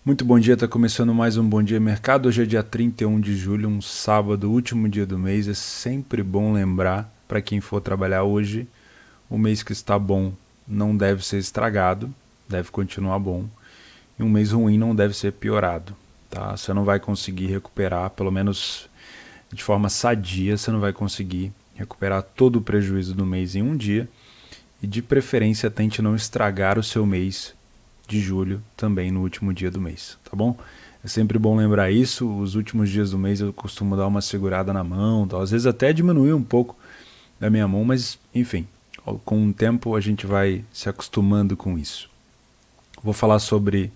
Muito bom dia, está começando mais um Bom Dia Mercado. Hoje é dia 31 de julho, um sábado, último dia do mês. É sempre bom lembrar, para quem for trabalhar hoje, o mês que está bom não deve ser estragado, deve continuar bom. E um mês ruim não deve ser piorado. Tá? Você não vai conseguir recuperar, pelo menos de forma sadia, você não vai conseguir recuperar todo o prejuízo do mês em um dia. E de preferência tente não estragar o seu mês de julho também no último dia do mês, tá bom? É sempre bom lembrar isso. Os últimos dias do mês eu costumo dar uma segurada na mão, às vezes até diminuir um pouco da minha mão, mas enfim, com o tempo a gente vai se acostumando com isso. Vou falar sobre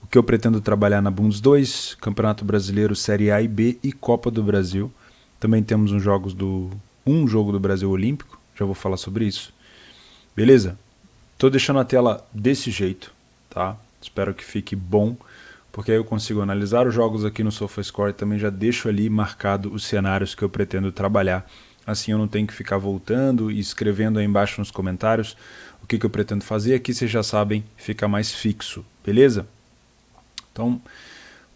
o que eu pretendo trabalhar na Bundes 2, Campeonato Brasileiro Série A e B e Copa do Brasil. Também temos um jogo do Brasil Olímpico, já vou falar sobre isso. Beleza? Tô deixando a tela desse jeito, tá? Espero que fique bom, porque aí eu consigo analisar os jogos aqui no SofaScore e também já deixo ali marcado os cenários que eu pretendo trabalhar. Assim eu não tenho que ficar voltando e escrevendo aí embaixo nos comentários o que eu pretendo fazer. Aqui vocês já sabem, fica mais fixo, beleza? Então,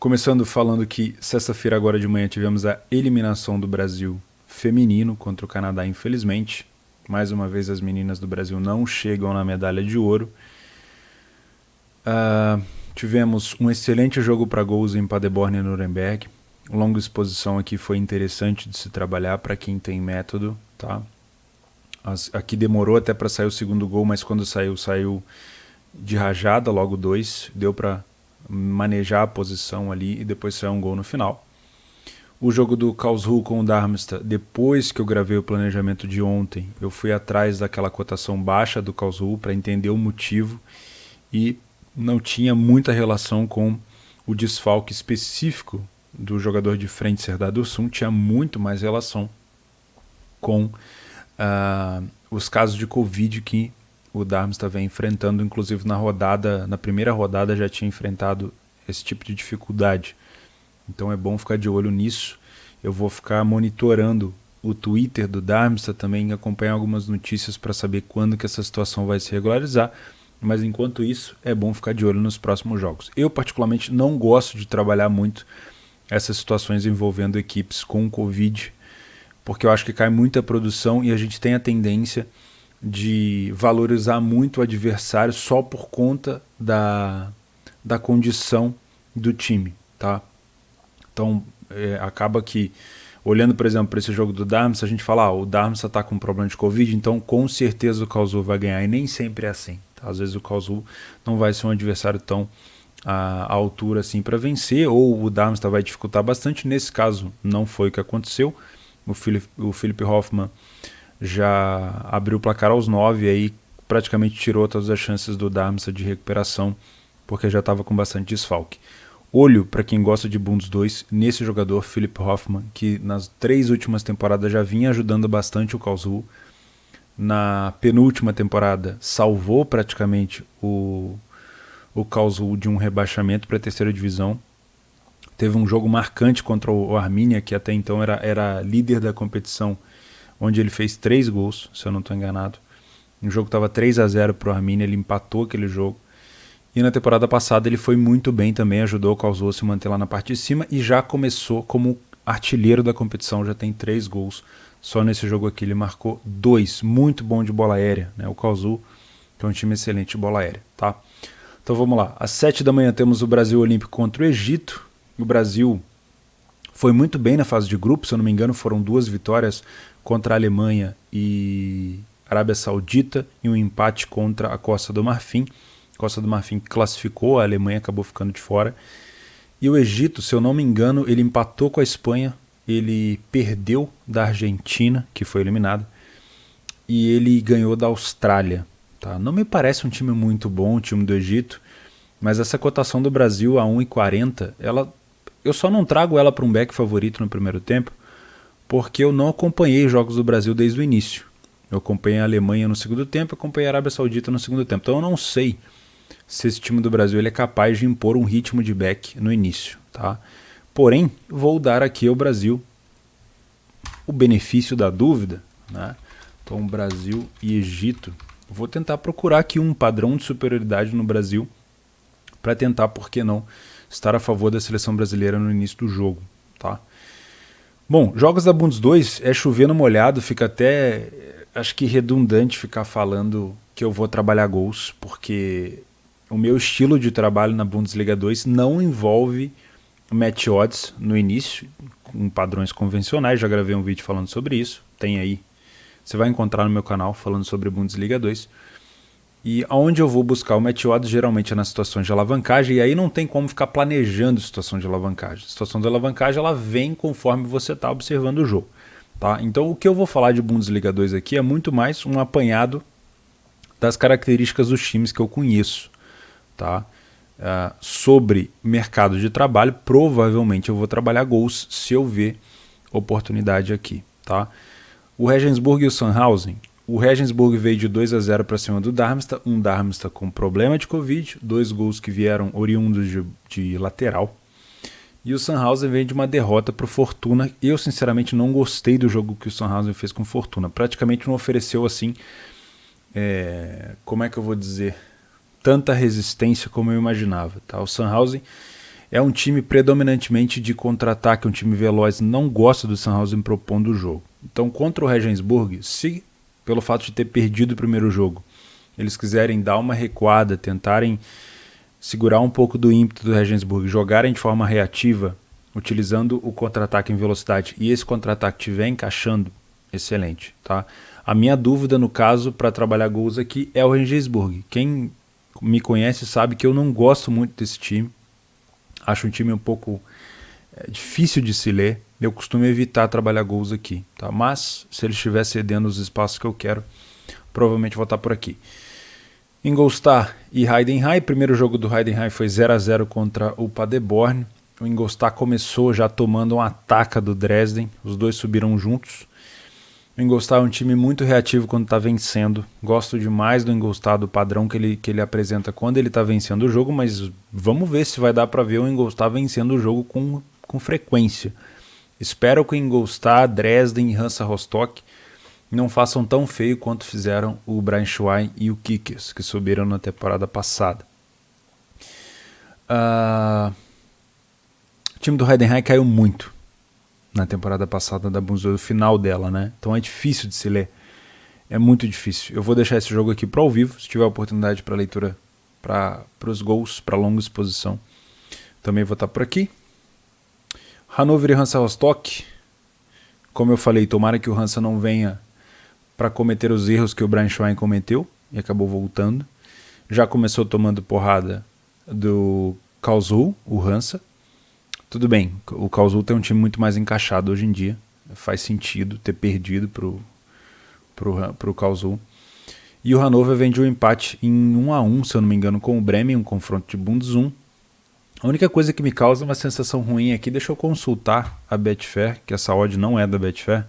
começando falando que sexta-feira agora de manhã tivemos a eliminação do Brasil feminino contra o Canadá, infelizmente. Mais uma vez as meninas do Brasil não chegam na medalha de ouro. Tivemos um excelente jogo para gols em Paderborn e Nuremberg. Longa exposição aqui foi interessante de se trabalhar para quem tem método, tá? Aqui demorou até para sair o segundo gol, mas quando saiu de rajada, logo dois. Deu para manejar a posição ali e depois saiu um gol no final. O jogo do Karlsruhe com o Darmstadt, depois que eu gravei o planejamento de ontem, eu fui atrás daquela cotação baixa do Karlsruhe para entender o motivo e não tinha muita relação com o desfalque específico do jogador de frente Serdar Dursun, tinha muito mais relação com os casos de Covid que o Darmstadt vem enfrentando, inclusive na primeira rodada já tinha enfrentado esse tipo de dificuldade. Então é bom ficar de olho nisso. Eu vou ficar monitorando o Twitter do Darmstadt também, acompanhar algumas notícias para saber quando que essa situação vai se regularizar. Mas enquanto isso, é bom ficar de olho nos próximos jogos. Eu particularmente não gosto de trabalhar muito essas situações envolvendo equipes com Covid, porque eu acho que cai muita produção e a gente tem a tendência de valorizar muito o adversário só por conta da condição do time, tá? Então, acaba que, olhando, por exemplo, para esse jogo do Darmstadt, a gente fala, o Darmstadt está com um problema de Covid, então com certeza o Karlsruhe vai ganhar, e nem sempre é assim. Tá? Às vezes o Karlsruhe não vai ser um adversário tão à altura assim para vencer, ou o Darmstadt vai dificultar bastante. Nesse caso, não foi o que aconteceu. O Philipp Hoffmann já abriu o placar aos 9 e aí praticamente tirou todas as chances do Darmstadt de recuperação, porque já estava com bastante desfalque. Olho para quem gosta de Bundes 2 nesse jogador, Philipp Hoffmann, que nas 3 últimas temporadas já vinha ajudando bastante o Karlsruhe. Na penúltima temporada salvou praticamente o Karlsruhe de um rebaixamento para a terceira divisão. Teve um jogo marcante contra o Arminia, que até então era líder da competição, onde ele fez 3 gols, se eu não estou enganado. O jogo estava 3-0 para o Arminia, ele empatou aquele jogo. E na temporada passada ele foi muito bem também, ajudou o Karlsruhe a se manter lá na parte de cima e já começou como artilheiro da competição, já tem 3 gols. Só nesse jogo aqui ele marcou 2, muito bom de bola aérea, né? O Karlsruhe, que é um time excelente de bola aérea, tá? Então vamos lá, às 7 da manhã temos o Brasil Olímpico contra o Egito. O Brasil foi muito bem na fase de grupo, se eu não me engano foram 2 vitórias contra a Alemanha e Arábia Saudita e um empate contra a Costa do Marfim. Costa do Marfim classificou, a Alemanha acabou ficando de fora. E o Egito, se eu não me engano, ele empatou com a Espanha, ele perdeu da Argentina, que foi eliminado, e ele ganhou da Austrália. Tá? Não me parece um time muito bom, o time do Egito, mas essa cotação do Brasil a 1,40, eu só não trago ela para um back favorito no primeiro tempo, porque eu não acompanhei jogos do Brasil desde o início. Eu acompanhei a Alemanha no segundo tempo, acompanhei a Arábia Saudita no segundo tempo. Então eu não sei se esse time do Brasil ele é capaz de impor um ritmo de back no início. Tá? Porém, vou dar aqui ao Brasil o benefício da dúvida. Né? Então, Brasil e Egito. Vou tentar procurar aqui um padrão de superioridade no Brasil para tentar, por que não, estar a favor da seleção brasileira no início do jogo, tá? Bom, jogos da Bundes 2 é chover no molhado, fica até, acho que redundante ficar falando que eu vou trabalhar gols, porque o meu estilo de trabalho na Bundesliga 2 não envolve match odds no início, com padrões convencionais, já gravei um vídeo falando sobre isso, tem aí, você vai encontrar no meu canal falando sobre Bundesliga 2. E aonde eu vou buscar o match odds geralmente é nas situações de alavancagem, e aí não tem como ficar planejando situação de alavancagem. A situação de alavancagem ela vem conforme você está observando o jogo. Tá? Então o que eu vou falar de Bundesliga 2 aqui é muito mais um apanhado das características dos times que eu conheço. Tá? Sobre mercado de trabalho, provavelmente eu vou trabalhar gols se eu ver oportunidade aqui. Tá? O Regensburg e o Sandhausen. O Regensburg veio de 2-0 para cima do Darmstadt, um Darmstadt com problema de Covid, 2 gols que vieram oriundos de lateral. E o Sandhausen veio de uma derrota para o Fortuna. Eu, sinceramente, não gostei do jogo que o Sandhausen fez com o Fortuna. Praticamente não ofereceu, assim, como é que eu vou dizer, tanta resistência como eu imaginava. Tá? O Sandhausen é um time predominantemente de contra-ataque, um time veloz, não gosta do Sandhausen propondo o jogo. Então, contra o Regensburg, se pelo fato de ter perdido o primeiro jogo, eles quiserem dar uma recuada, tentarem segurar um pouco do ímpeto do Regensburg, jogarem de forma reativa, utilizando o contra-ataque em velocidade, e esse contra-ataque estiver encaixando, excelente. Tá? A minha dúvida, no caso, para trabalhar gols aqui é o Regensburg. Quem me conhece sabe que eu não gosto muito desse time, acho um time um pouco difícil de se ler. Eu costumo evitar trabalhar gols aqui, tá? Mas se ele estiver cedendo os espaços que eu quero, provavelmente vou estar por aqui. Ingolstadt e Heidenheim. Primeiro jogo do Heidenheim foi 0-0 contra o Paderborn. O Ingolstadt começou já tomando um ataque do Dresden. Os dois subiram juntos. O Ingolstadt é um time muito reativo quando está vencendo. Gosto demais do Ingolstadt, do padrão que ele apresenta quando ele está vencendo o jogo, mas vamos ver se vai dar para ver o Ingolstadt vencendo o jogo com frequência. Espero que o Ingolstadt, Dresden e Hansa Rostock não façam tão feio quanto fizeram o Braunschweig e o Kickers, que subiram na temporada passada. O time do Heidenheim caiu muito na temporada passada da Bundesliga, no final dela, né? Então é difícil de se ler. É muito difícil. Eu vou deixar esse jogo aqui para ao vivo, se tiver oportunidade para leitura para os gols, para longa exposição. Também vou estar por aqui. Hannover e Hansa Rostock, como eu falei, tomara que o Hansa não venha para cometer os erros que o Braunschweig cometeu e acabou voltando. Já começou tomando porrada do Karlsruhe, o Hansa. Tudo bem, o Karlsruhe tem um time muito mais encaixado hoje em dia, faz sentido ter perdido pro Karlsruhe. E o Hannover vem de um empate em 1-1, se eu não me engano, com o Bremen, um confronto de Bundes 1. A única coisa que me causa uma sensação ruim aqui, deixa eu consultar a Betfair, que essa odd não é da Betfair.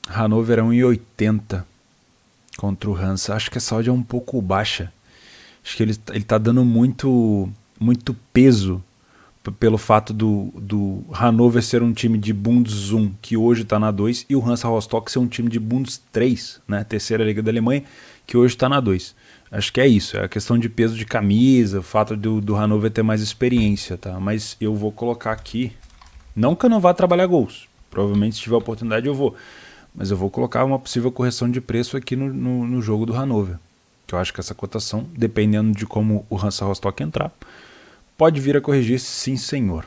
Hannover é 1,80 contra o Hansa. Acho que essa odd é um pouco baixa. Acho que ele está dando muito peso pelo fato do Hannover ser um time de Bundes 1, que hoje está na 2, e o Hansa Rostock ser um time de Bundes 3, né, terceira liga da Alemanha, que hoje está na 2. Acho que é isso, é a questão de peso de camisa, o fato do Hannover ter mais experiência, tá? Mas eu vou colocar aqui, não que eu não vá trabalhar gols, provavelmente se tiver oportunidade eu vou, mas eu vou colocar uma possível correção de preço aqui no jogo do Hannover, que eu acho que essa cotação, dependendo de como o Hansa Rostock entrar, pode vir a corrigir, sim senhor.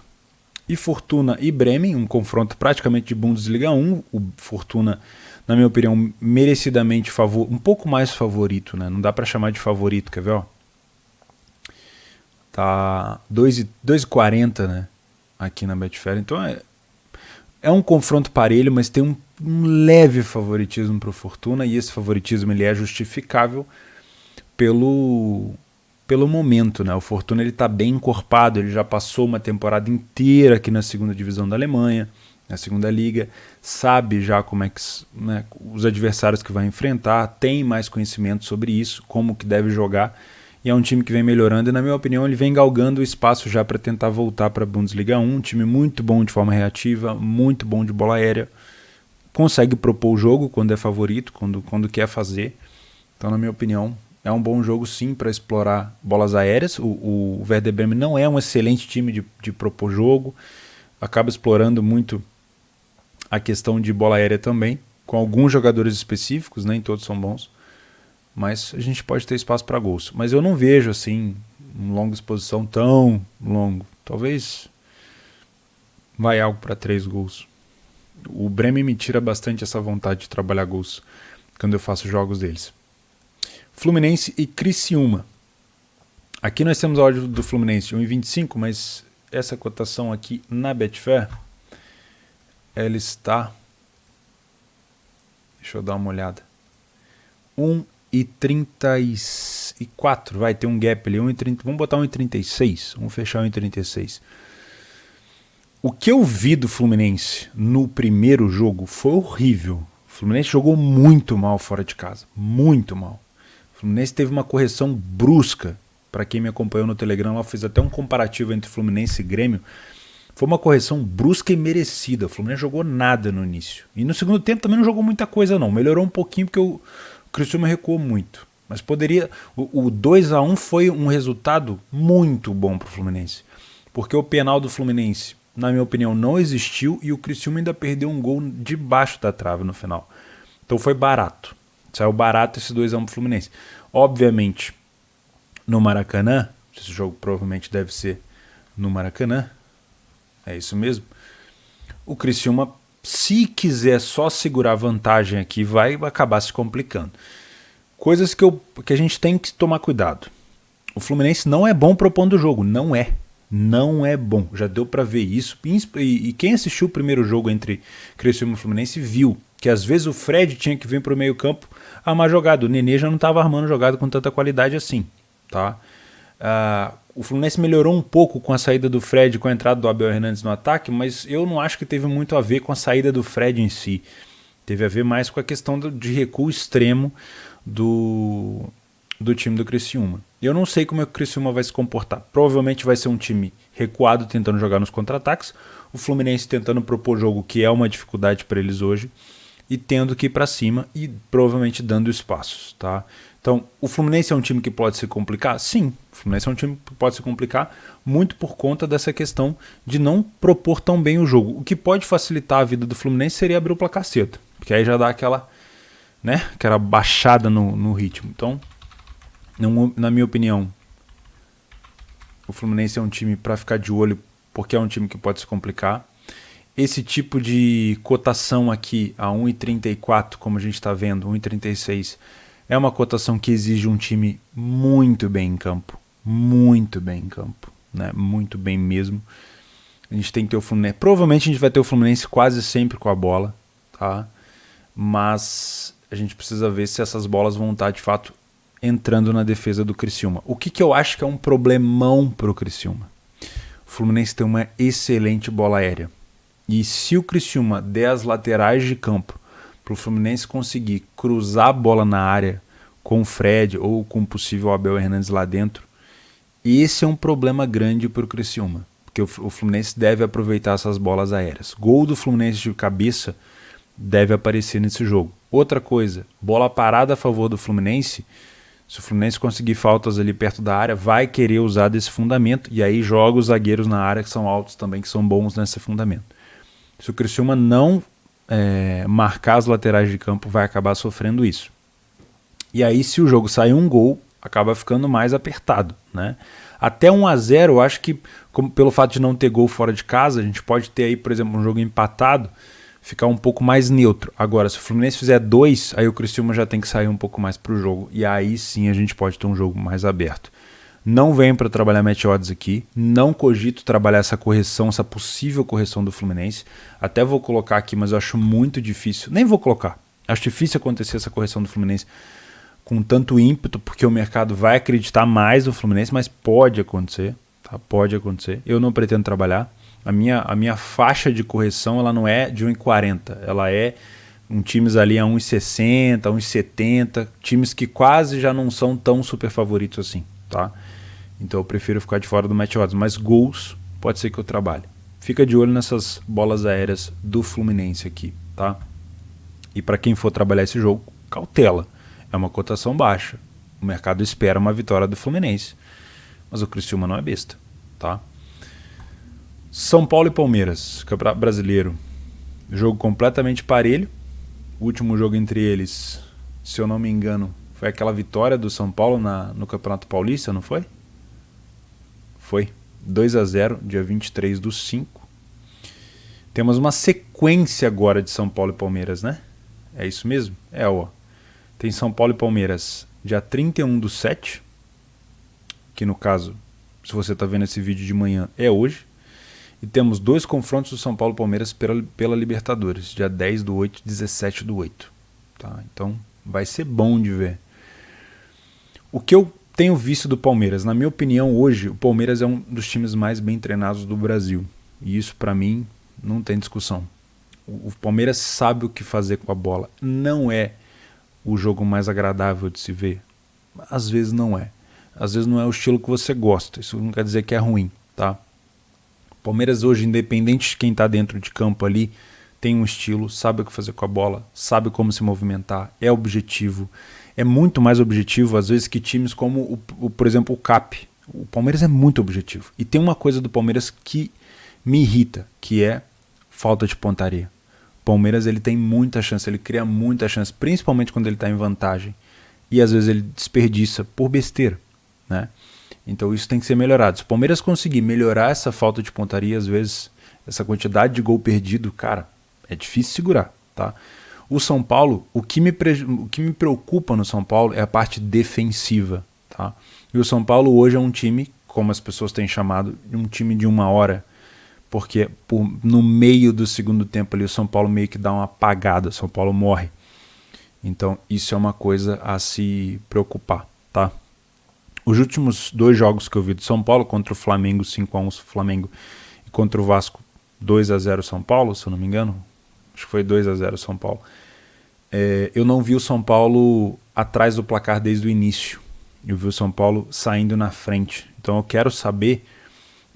E Fortuna e Bremen, um confronto praticamente de Bundesliga 1, o Fortuna, na minha opinião, merecidamente um pouco mais favorito, né? Não dá para chamar de favorito, quer ver? Ó? Tá 2,40, né? Aqui na Betfair. Então é um confronto parelho, mas tem um leve favoritismo para o Fortuna, e esse favoritismo ele é justificável pelo momento, né? O Fortuna ele está bem encorpado, ele já passou uma temporada inteira aqui na segunda divisão da Alemanha, na segunda liga, sabe já como é que, né, os adversários que vai enfrentar, tem mais conhecimento sobre isso, como que deve jogar, e é um time que vem melhorando, e na minha opinião ele vem galgando o espaço já para tentar voltar para a Bundesliga 1, um time muito bom de forma reativa, muito bom de bola aérea, consegue propor o jogo quando é favorito, quando quer fazer. Então na minha opinião é um bom jogo sim para explorar bolas aéreas. O Werder Bremen não é um excelente time de propor jogo, acaba explorando muito a questão de bola aérea também, com alguns jogadores específicos, nem todos são bons, mas a gente pode ter espaço para gols. Mas eu não vejo assim um longa exposição tão longo. Talvez vai algo para 3 gols. O Bremen me tira bastante essa vontade de trabalhar gols quando eu faço jogos deles. Fluminense e Criciúma. Aqui nós temos a odd do Fluminense de 1,25, mas essa cotação aqui na Betfair, ela está... Deixa eu dar uma olhada. 1,34. Vai ter um gap ali. 1,30. Vamos botar 1,36. Vamos fechar 1,36. O que eu vi do Fluminense no primeiro jogo foi horrível. O Fluminense jogou muito mal fora de casa. Muito mal. O Fluminense teve uma correção brusca. Para quem me acompanhou no Telegram, eu fiz até um comparativo entre Fluminense e Grêmio. Foi uma correção brusca e merecida. O Fluminense jogou nada no início. E no segundo tempo também não jogou muita coisa não. Melhorou um pouquinho porque o Criciúma recuou muito. Mas poderia... O 2-1 foi um resultado muito bom para o Fluminense. Porque o penal do Fluminense, na minha opinião, não existiu e o Criciúma ainda perdeu um gol debaixo da trave no final. Então foi barato. Saiu barato esse 2-1 pro Fluminense. Obviamente, no Maracanã, esse jogo provavelmente deve ser no Maracanã, é isso mesmo, o Criciúma, se quiser só segurar vantagem aqui, vai acabar se complicando. Coisas que a gente tem que tomar cuidado. O Fluminense não é bom propondo o jogo, não é. Não é bom, já deu para ver isso. E quem assistiu o primeiro jogo entre Criciúma e Fluminense viu que às vezes o Fred tinha que vir para o meio campo armar jogada. O Nenê já não estava armando jogada com tanta qualidade assim. Tá? O Fluminense melhorou um pouco com a saída do Fred, com a entrada do Abel Hernandes no ataque, mas eu não acho que teve muito a ver com a saída do Fred em si. Teve a ver mais com a questão de recuo extremo do time do Criciúma. Eu não sei como é que o Criciúma vai se comportar. Provavelmente vai ser um time recuado tentando jogar nos contra-ataques, o Fluminense tentando propor jogo, que é uma dificuldade para eles hoje, e tendo que ir para cima e provavelmente dando espaços. Tá? Então, o Fluminense é um time que pode se complicar? Sim, o Fluminense é um time que pode se complicar muito por conta dessa questão de não propor tão bem o jogo. O que pode facilitar a vida do Fluminense seria abrir o placar cedo, porque aí já dá aquela baixada no ritmo. Então, na minha opinião, o Fluminense é um time para ficar de olho, porque é um time que pode se complicar. Esse tipo de cotação aqui a 1,34, como a gente está vendo, 1,36, é uma cotação que exige um time muito bem em campo. Muito bem em campo. Né? Muito bem mesmo. A gente tem que ter o Fluminense. Provavelmente a gente vai ter o Fluminense quase sempre com a bola. Tá? Mas a gente precisa ver se essas bolas vão estar de fato entrando na defesa do Criciúma. O que eu acho que é um problemão para o Criciúma? O Fluminense tem uma excelente bola aérea. E se o Criciúma der as laterais de campo para o Fluminense conseguir cruzar a bola na área com o Fred ou com o possível Abel Hernandes lá dentro, esse é um problema grande para o Criciúma. Porque o Fluminense deve aproveitar essas bolas aéreas. Gol do Fluminense de cabeça deve aparecer nesse jogo. Outra coisa, bola parada a favor do Fluminense. Se o Fluminense conseguir faltas ali perto da área, vai querer usar desse fundamento. E aí joga os zagueiros na área que são altos também, que são bons nesse fundamento. Se o Criciúma não marcar as laterais de campo, vai acabar sofrendo isso. E aí, se o jogo sair um gol, acaba ficando mais apertado. Né? Até 1-0, eu acho que, pelo fato de não ter gol fora de casa, a gente pode ter aí, por exemplo, um jogo empatado, ficar um pouco mais neutro. Agora, se o Fluminense fizer 2, aí o Criciúma já tem que sair um pouco mais para o jogo. E aí sim a gente pode ter um jogo mais aberto. Não venho para trabalhar match odds aqui. Não cogito trabalhar essa correção, essa possível correção do Fluminense. Até vou colocar aqui, mas eu acho muito difícil. Nem vou colocar. Acho difícil acontecer essa correção do Fluminense com tanto ímpeto, porque o mercado vai acreditar mais no Fluminense, mas pode acontecer. Tá? Pode acontecer. Eu não pretendo trabalhar. A minha faixa de correção ela não é de 1,40, ela é times ali a 1,60, 1,70, times que quase já não são tão super favoritos assim, tá? Então eu prefiro ficar de fora do match odds, mas gols pode ser que eu trabalhe. Fica de olho nessas bolas aéreas do Fluminense aqui, tá? E para quem for trabalhar esse jogo, cautela, é uma cotação baixa, O mercado espera uma vitória do Fluminense, mas o Criciúma não é besta, tá? São Paulo e Palmeiras, Campeonato Brasileiro. Jogo completamente parelho. O último jogo entre eles, se eu não me engano, foi aquela vitória do São Paulo no Campeonato Paulista, não foi? Foi. 2-0, dia 23/5. Temos uma sequência agora de São Paulo e Palmeiras, né? É isso mesmo? Ó. Tem São Paulo e Palmeiras dia 31/7, que no caso, se você está vendo esse vídeo de manhã, é hoje. E temos 2 confrontos do São Paulo e Palmeiras pela Libertadores, dia 10/8 e 17/8. Tá? Então vai ser bom de ver. O que eu tenho visto do Palmeiras, na minha opinião, hoje, o Palmeiras é um dos times mais bem treinados do Brasil. E isso, para mim, não tem discussão. O Palmeiras sabe o que fazer com a bola. Não é o jogo mais agradável de se ver. Às vezes não é. Às vezes não é o estilo que você gosta. Isso não quer dizer que é ruim, tá? O Palmeiras hoje, independente de quem está dentro de campo ali, tem um estilo, sabe o que fazer com a bola, sabe como se movimentar, é objetivo. É muito mais objetivo, às vezes, que times como, por exemplo, o CAP. O Palmeiras é muito objetivo. E tem uma coisa do Palmeiras que me irrita, que é falta de pontaria. O Palmeiras ele tem muita chance, ele cria muita chance, principalmente quando ele está em vantagem. E às vezes ele desperdiça por besteira, né? Então isso tem que ser melhorado. Se o Palmeiras conseguir melhorar essa falta de pontaria, às vezes, essa quantidade de gol perdido, cara, é difícil segurar, tá? O São Paulo, o que me preocupa no São Paulo é a parte defensiva, tá? E o São Paulo hoje é um time, como as pessoas têm chamado, um time de uma hora, porque no meio do segundo tempo ali o São Paulo meio que dá uma apagada, o São Paulo morre. Então isso é uma coisa a se preocupar, tá? Os últimos 2 jogos que eu vi do São Paulo, contra o Flamengo, 5-1 Flamengo, e contra o Vasco, 2-0 São Paulo, se eu não me engano, acho que foi 2-0 São Paulo, eu não vi o São Paulo atrás do placar desde o início. Eu vi o São Paulo saindo na frente. Então eu quero saber,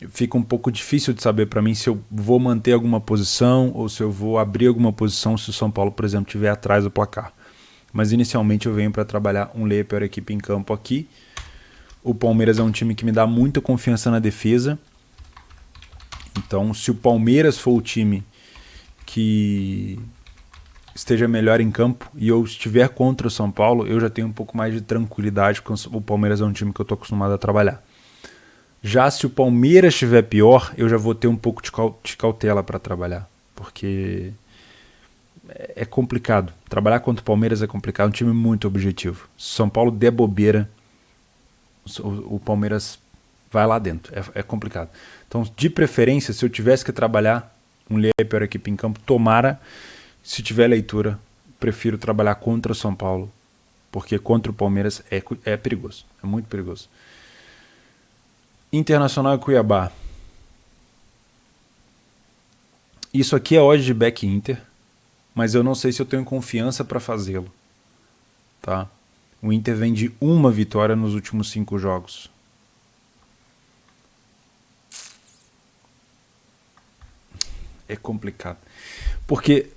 fica um pouco difícil de saber para mim se eu vou manter alguma posição ou se eu vou abrir alguma posição se o São Paulo, por exemplo, estiver atrás do placar. Mas inicialmente eu venho para trabalhar um lei pior equipe em campo aqui. O Palmeiras é um time que me dá muita confiança na defesa. Então, se o Palmeiras for o time que esteja melhor em campo e eu estiver contra o São Paulo, eu já tenho um pouco mais de tranquilidade, porque o Palmeiras é um time que eu estou acostumado a trabalhar. Já se o Palmeiras estiver pior, eu já vou ter um pouco de cautela para trabalhar, porque é complicado. Trabalhar contra o Palmeiras é complicado, é um time muito objetivo. Se o São Paulo der bobeira, o Palmeiras vai lá dentro, é complicado. Então, de preferência, se eu tivesse que trabalhar um lei pior equipe em campo, tomara, se tiver leitura, prefiro trabalhar contra o São Paulo, porque contra o Palmeiras é perigoso, é muito perigoso. Internacional e Cuiabá. Isso aqui é odd de back Inter, mas eu não sei se eu tenho confiança para fazê-lo, tá? O Inter vem de uma vitória nos últimos 5 jogos. É complicado. Porque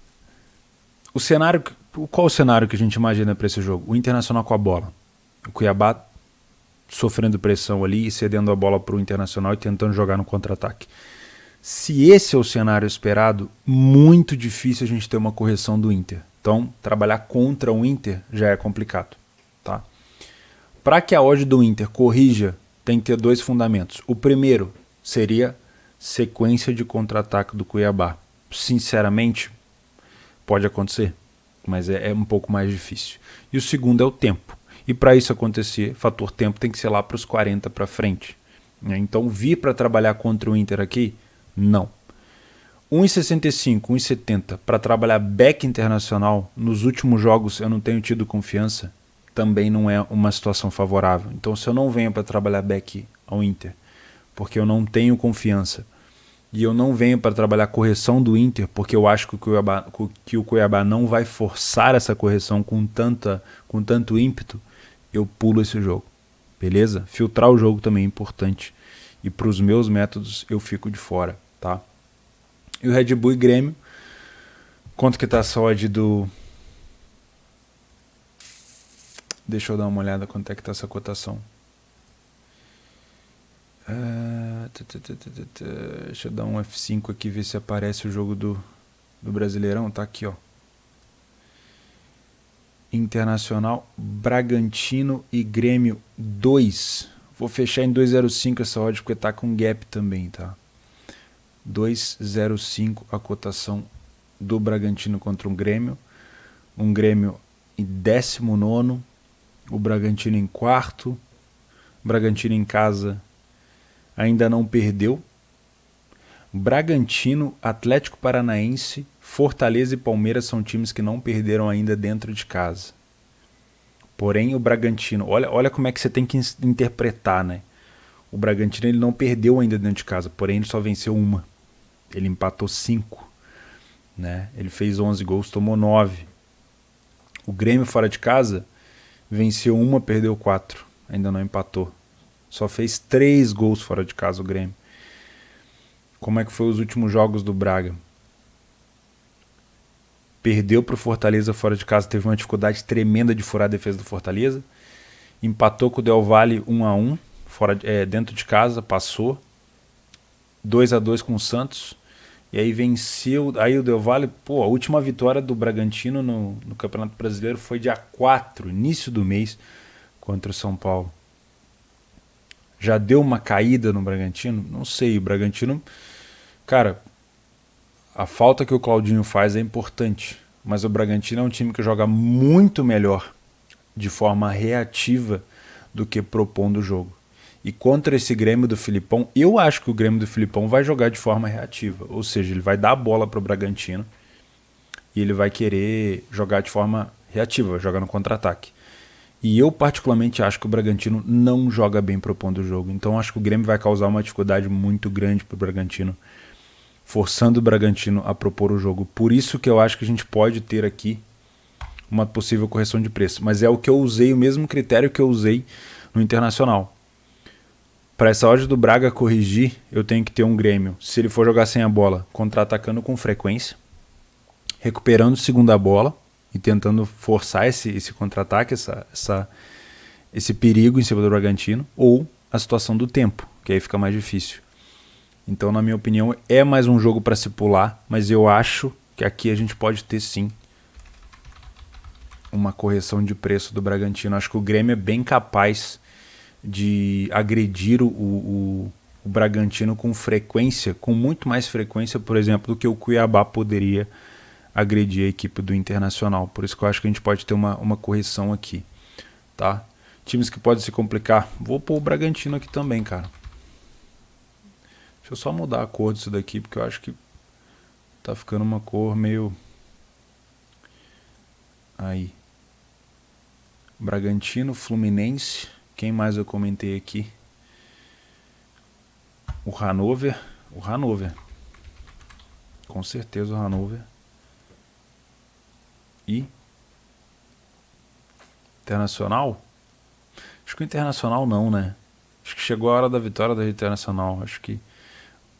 qual o cenário que a gente imagina para esse jogo? O Internacional com a bola. O Cuiabá sofrendo pressão ali e cedendo a bola para o Internacional e tentando jogar no contra-ataque. Se esse é o cenário esperado, muito difícil a gente ter uma correção do Inter. Então, trabalhar contra o Inter já é complicado. Tá? Para que a odd do Inter corrija, tem que ter 2 fundamentos. O primeiro seria sequência de contra-ataque do Cuiabá. Sinceramente, pode acontecer, mas é um pouco mais difícil. E o segundo é o tempo. E para isso acontecer, fator tempo tem que ser lá para os 40 para frente. Então, vir para trabalhar contra o Inter aqui, não. 1,65, 1,70 para trabalhar back Internacional, nos últimos jogos eu não tenho tido confiança, também não é uma situação favorável. Então, se eu não venho para trabalhar back ao Inter, porque eu não tenho confiança, e eu não venho para trabalhar correção do Inter, porque eu acho que o Cuiabá não vai forçar essa correção com tanto ímpeto, eu pulo esse jogo, beleza? Filtrar o jogo também é importante. E para os meus métodos eu fico de fora, tá? E o Red Bull e Grêmio, quanto que tá essa odd do Deixa eu dar uma olhada quanto é que tá essa cotação. Deixa eu dar um F5 aqui, ver se aparece o jogo do Brasileirão. Tá aqui, ó. Internacional, Bragantino e Grêmio 2. Vou fechar em 2,05 essa odd porque tá com gap também, tá? 2,05 a cotação do Bragantino contra um Grêmio. Um Grêmio em 19º, o Bragantino em 4º. Bragantino em casa ainda não perdeu. Bragantino, Atlético Paranaense, Fortaleza e Palmeiras são times que não perderam ainda dentro de casa. Porém, o Bragantino, olha como é que você tem que interpretar, né? O Bragantino ele não perdeu ainda dentro de casa, porém ele só venceu uma. Ele empatou 5, né? Ele fez 11 gols, tomou 9. O Grêmio fora de casa venceu uma, perdeu 4, ainda não empatou. Só fez 3 gols fora de casa o Grêmio. Como é que foi os últimos jogos do Braga? Perdeu para o Fortaleza fora de casa, teve uma dificuldade tremenda de furar a defesa do Fortaleza. Empatou com o Del Valle 1-1, dentro de casa, passou. 2-2 com o Santos. E aí venceu. Aí o Del Valle, a última vitória do Bragantino no Campeonato Brasileiro foi dia 4, início do mês, contra o São Paulo. Já deu uma caída no Bragantino? Não sei, o Bragantino... Cara, a falta que o Claudinho faz é importante, mas o Bragantino é um time que joga muito melhor de forma reativa do que propondo o jogo. E contra esse Grêmio do Filipão, eu acho que o Grêmio do Filipão vai jogar de forma reativa, ou seja, ele vai dar a bola para o Bragantino e ele vai querer jogar de forma reativa, jogar no contra-ataque. E eu particularmente acho que o Bragantino não joga bem propondo o jogo, então acho que o Grêmio vai causar uma dificuldade muito grande para o Bragantino, forçando o Bragantino a propor o jogo. Por isso que eu acho que a gente pode ter aqui uma possível correção de preço. Mas é o que eu usei, o mesmo critério que eu usei no Internacional. Para essa odd do Braga corrigir, eu tenho que ter um Grêmio, se ele for jogar sem a bola, contra-atacando com frequência, recuperando segunda bola e tentando forçar esse contra-ataque, esse perigo em cima do Bragantino, ou a situação do tempo, que aí fica mais difícil. Então, na minha opinião, é mais um jogo para se pular, mas eu acho que aqui a gente pode ter sim uma correção de preço do Bragantino. Acho que o Grêmio é bem capaz de agredir o Bragantino com frequência, com muito mais frequência, por exemplo, do que o Cuiabá poderia agredir a equipe do Internacional. Por isso que eu acho que a gente pode ter uma correção aqui, tá? Times que podem se complicar. Vou pôr o Bragantino aqui também, cara. Deixa eu só mudar a cor disso daqui, porque eu acho que tá ficando uma cor meio... Aí. Bragantino, Fluminense. Quem mais eu comentei aqui? O Hannover. O Hannover. Com certeza o Hannover. E Internacional? Acho que o Internacional não, né? Acho que chegou a hora da vitória do Internacional. Acho que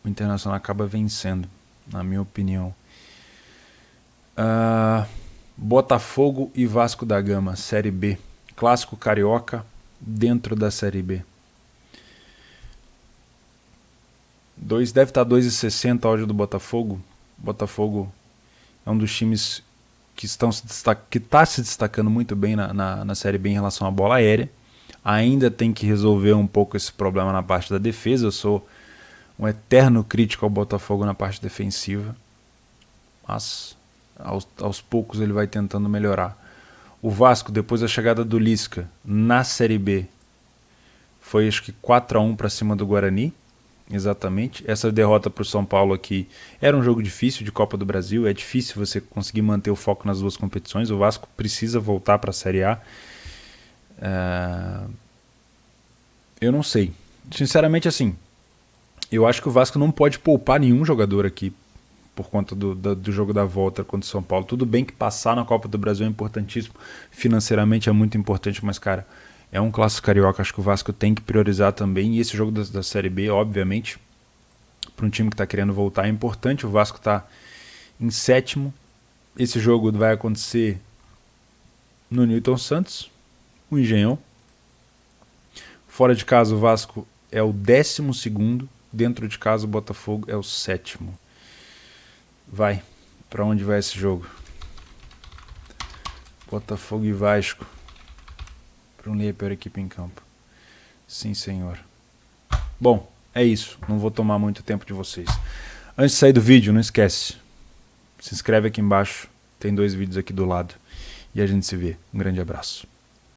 o Internacional acaba vencendo, na minha opinião. Botafogo e Vasco da Gama, Série B. Clássico carioca dentro da Série B. Deve estar 2,60 a odd do Botafogo. Botafogo é um dos times que está se destacando muito bem na Série B em relação à bola aérea. Ainda tem que resolver um pouco esse problema na parte da defesa. Eu sou um eterno crítico ao Botafogo na parte defensiva, mas aos poucos ele vai tentando melhorar. O Vasco, depois da chegada do Lisca na Série B, foi acho que 4-1 para cima do Guarani, exatamente. Essa derrota para o São Paulo aqui era um jogo difícil de Copa do Brasil, é difícil você conseguir manter o foco nas duas competições. O Vasco precisa voltar para a Série A. Eu não sei, sinceramente, assim, eu acho que o Vasco não pode poupar nenhum jogador aqui por conta do jogo da volta contra o São Paulo. Tudo bem que passar na Copa do Brasil é importantíssimo, financeiramente é muito importante, mas, cara, é um clássico carioca, acho que o Vasco tem que priorizar também. E esse jogo da Série B, obviamente, para um time que está querendo voltar, é importante. O Vasco está em 7º. Esse jogo vai acontecer no Newton Santos, o Engenhão. Fora de casa, o Vasco é o 12º. Dentro de casa, o Botafogo é o 7º. Vai. Pra onde vai esse jogo? Botafogo e Vasco. Para a pior equipe em campo. Sim, senhor. Bom, é isso. Não vou tomar muito tempo de vocês. Antes de sair do vídeo, não esquece. Se inscreve aqui embaixo. Tem 2 vídeos aqui do lado. E a gente se vê. Um grande abraço.